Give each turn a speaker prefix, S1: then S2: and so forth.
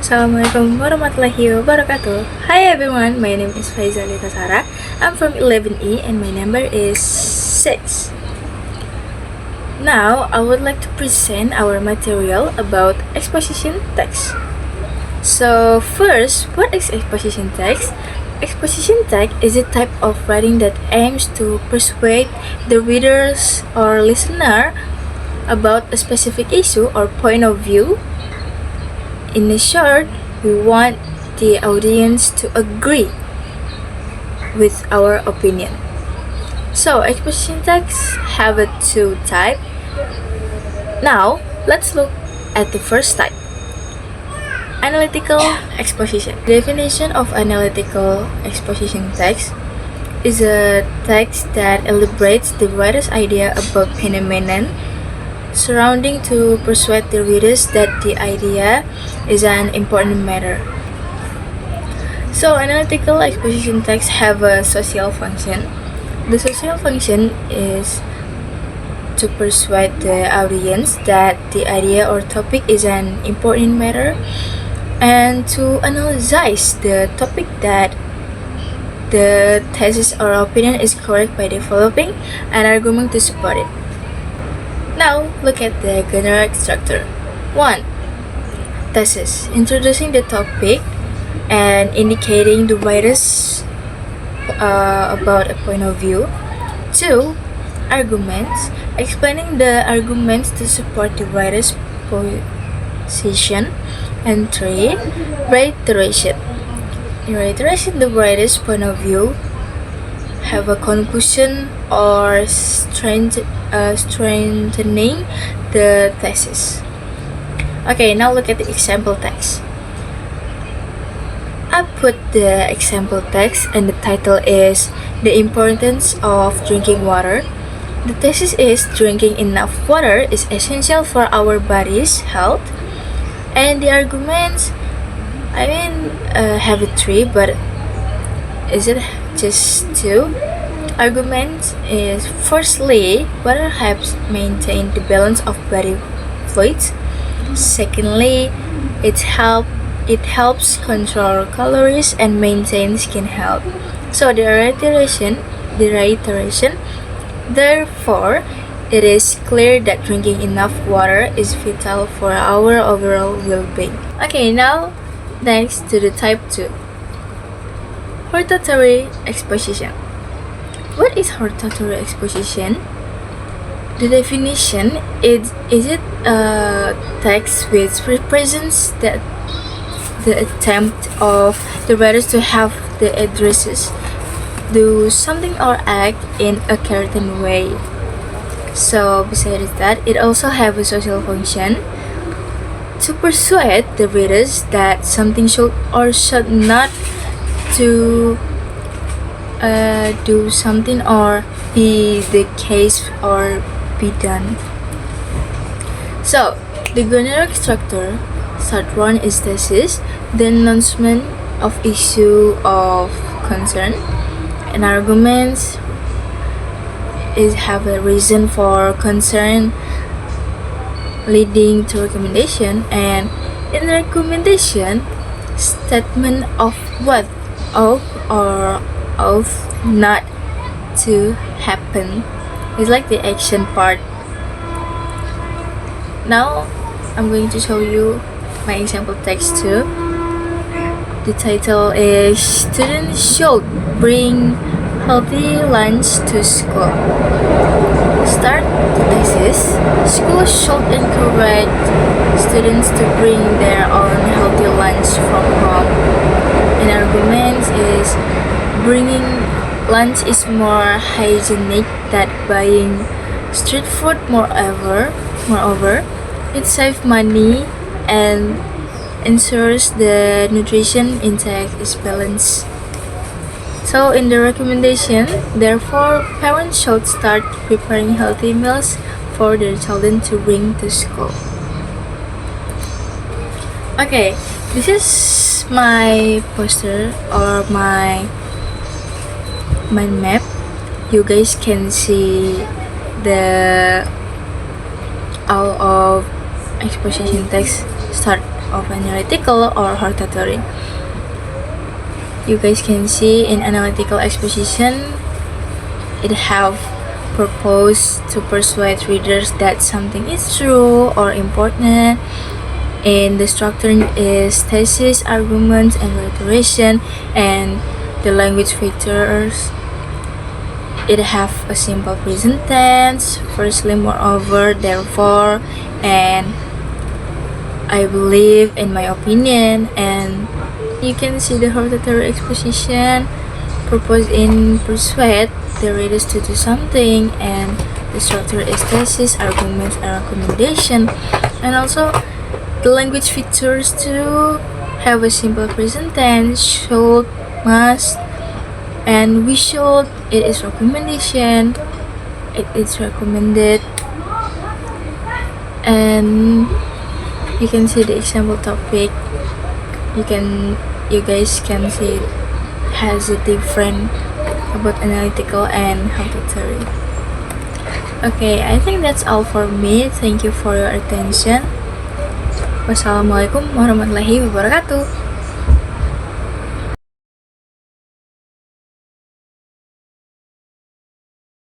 S1: Assalamualaikum warahmatullahi wabarakatuh. Hi everyone, my name is Faizah. I'm from 11E and my number is 6. Now, I would like to present our material about exposition text. So first, what is exposition text? Exposition text is a type of writing that aims to persuade the readers or listener about a specific issue or point of view. In short, we want the audience to agree with our opinion. So, exposition texts have two types. Now, let's look at the first type. Analytical exposition. Definition of analytical exposition text is a text that elaborates the writer's idea about phenomenon surrounding to persuade the readers that the idea is an important matter. So, analytical exposition texts have a social function. The social function is to persuade the audience that the idea or topic is an important matter and to analyze the topic that the thesis or opinion is correct by developing an argument to support it. Now, look at the generic structure. 1. Thesis, introducing the topic and indicating the writer's about a point of view. 2. Arguments, explaining the arguments to support the writer's position. And 3. Reiteration. In reiteration, the writer's point of view have a conclusion or strengthening the thesis. Okay, now look at the example text. I put the example text and the title is The Importance of Drinking Water. The thesis is drinking enough water is essential for our body's health. And the arguments, have 3, but is it just 2? Argument is firstly, water helps maintain the balance of body fluids. Secondly, it helps control calories and maintain skin health. So the reiteration, therefore, it is clear that drinking enough water is vital for our overall well-being. Okay, now next to the type 2. Hortatory exposition. What is hortatory exposition? The definition is it a text which represents the attempt of the writers to have the addresses do something or act in a certain way. So besides that, it also have a social function to persuade the readers that something should or should not to do something or be the case or be done. So the generic structure, start 1 is thesis, then announcement of issue of concern, and arguments is have a reason for concern leading to recommendation, and in the recommendation, statement of what ought or ought not to happen. It's like the action part. Now I'm going to show you my example text too. The title is Students Should Bring Healthy Lunch to School. Start the thesis. Schools should encourage students to bring their own healthy lunch from home. An argument is bringing lunch is more hygienic than buying street food. Moreover, it saves money and ensures the nutrition intake is balanced. So in the recommendation, therefore, parents should start preparing healthy meals for their children to bring to school. Okay, this is my poster or my mind map. You guys can see the all of exposition text start of analytical or hortatory. You guys can see in analytical exposition, it have purpose to persuade readers that something is true or important. And the structure is thesis, arguments, and rhetorician, and the language features. It have a simple present tense, firstly, moreover, therefore, and I believe, in my opinion. And you can see the hortatory exposition, purpose in persuade the readers to do something, and the structure is thesis, arguments, and recommendation. And also the language features to have a simple present tense, should, must, and we should. It is recommendation, it is recommended. And you can see the example topic. You guys can see it has a different about analytical and hortatory. Okay, I think that's all for me. Thank you for your attention. Wassalamualaikum warahmatullahi wabarakatuh.